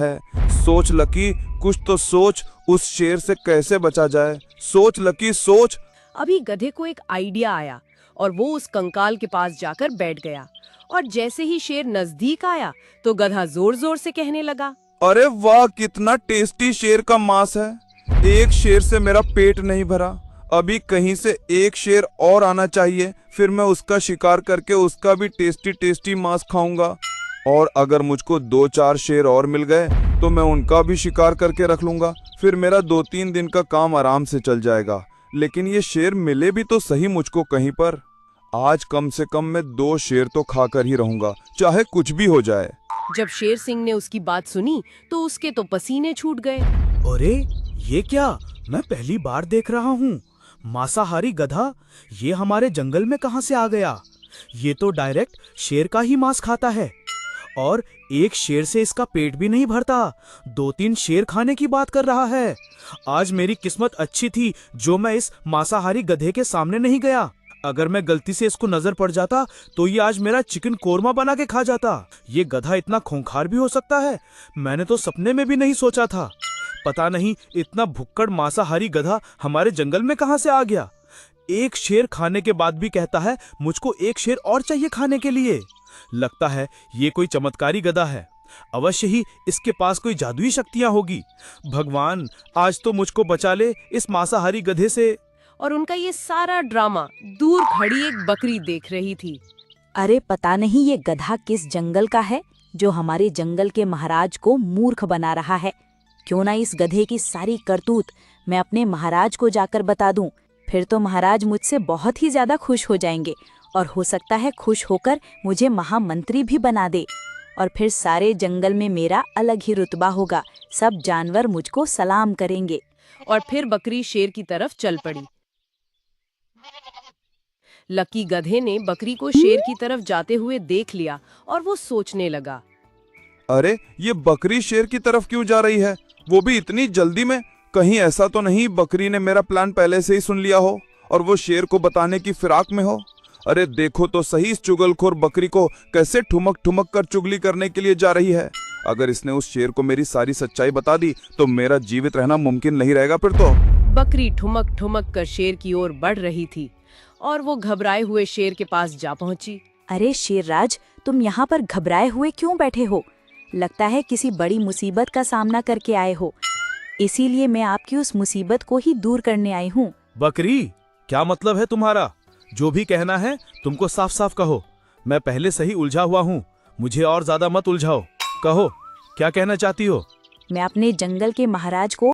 है। सोच लकी, कुछ तो सोच, उस शेर से कैसे बचा जाए। सोच लकी, सोच। अभी गधे को एक आइडिया आया और वो उस कंकाल के पास जाकर बैठ गया। और जैसे ही शेर नजदीक आया तो गधा जोर जोर से कहने लगा, अरे वाह, कितना टेस्टी शेर का मांस है। एक शेर से मेरा पेट नहीं भरा, अभी कहीं से एक शेर और आना चाहिए, फिर मैं उसका शिकार करके उसका भी टेस्टी टेस्टी मांस खाऊंगा। और अगर मुझको 2-4 शेर और मिल गए तो मैं उनका भी शिकार करके रख लूंगा, फिर मेरा 2-3 दिन का काम आराम से चल जाएगा। लेकिन ये शेर मिले भी तो सही मुझको कहीं पर। आज कम से कम मैं 2 शेर तो खाकर ही रहूंगा, चाहे कुछ भी हो जाए। जब शेर सिंह ने उसकी बात सुनी तो उसके तो पसीने छूट गए। अरे ये क्या, मैं पहली बार देख रहा हूँ। मांसाहारी गधा ये हमारे जंगल में कहाँ से आ गया? ये तो डायरेक्ट शेर का ही मांस खाता है। और एक शेर से इसका पेट भी नहीं भरता, 2-3 शेर खाने की बात कर रहा है। आज मेरी किस्मत अच्छी थी जो मैं इस मांसाहारी गधे के सामने नहीं गया। अगर मैं गलती से इसको नजर पड़ जाता तो ये आज मेरा चिकन कोरमा बना के खा जाता। ये गधा इतना खूंखार भी हो सकता है, मैंने तो सपने में भी नहीं सोचा था। पता नहीं इतना भुक्कड़ मांसाहारी गधा हमारे जंगल में कहां से आ गया। एक शेर खाने के बाद भी कहता है मुझको एक शेर और चाहिए खाने के लिए। लगता है ये कोई चमत्कारी गधा है, अवश्य ही इसके पास कोई जादुई शक्तियां होगी। भगवान, आज तो मुझको बचा ले इस मांसाहारी गधे से। और उनका ये सारा ड्रामा दूर खड़ी एक बकरी देख रही थी। अरे पता नहीं ये गधा किस जंगल का है जो हमारे जंगल के महाराज को मूर्ख बना रहा है। क्यों ना इस गधे की सारी करतूत मैं अपने महाराज को जाकर बता दूं, फिर तो महाराज मुझसे बहुत ही ज्यादा खुश हो जाएंगे और हो सकता है खुश होकर मुझे महामंत्री भी बना दे। और फिर सारे जंगल में मेरा अलग ही रुतबा होगा, सब जानवर मुझको सलाम करेंगे। और फिर बकरी शेर की तरफ चल पड़ी। लकी गधे ने बकरी को शेर की तरफ जाते हुए देख लिया और वो सोचने लगा, अरे ये बकरी शेर की तरफ क्यों जा रही है, वो भी इतनी जल्दी में? कहीं ऐसा तो नहीं बकरी ने मेरा प्लान पहले से ही सुन लिया हो और वो शेर को बताने की फिराक में हो। अरे देखो तो सही, इस चुगलखोर बकरी को कैसे ठुमक ठुमक कर चुगली करने के लिए जा रही है। अगर इसने उस शेर को मेरी सारी सच्चाई बता दी तो मेरा जीवित रहना मुमकिन नहीं रहेगा फिर तो। बकरी ठुमक ठुमक कर शेर की ओर बढ़ रही थी और वो घबराए हुए शेर के पास जा पहुंची। अरे शेरराज, तुम यहाँ पर घबराए हुए क्यों बैठे हो? लगता है किसी बड़ी मुसीबत का सामना करके आए हो, इसीलिए मैं आपकी उस मुसीबत को ही दूर करने आई हूँ। बकरी, क्या मतलब है तुम्हारा? जो भी कहना है तुमको साफ साफ कहो। मैं पहले से ही उलझा हुआ हूँ, मुझे और ज्यादा मत उलझाओ। कहो क्या कहना चाहती हो? मैं अपने जंगल के महाराज को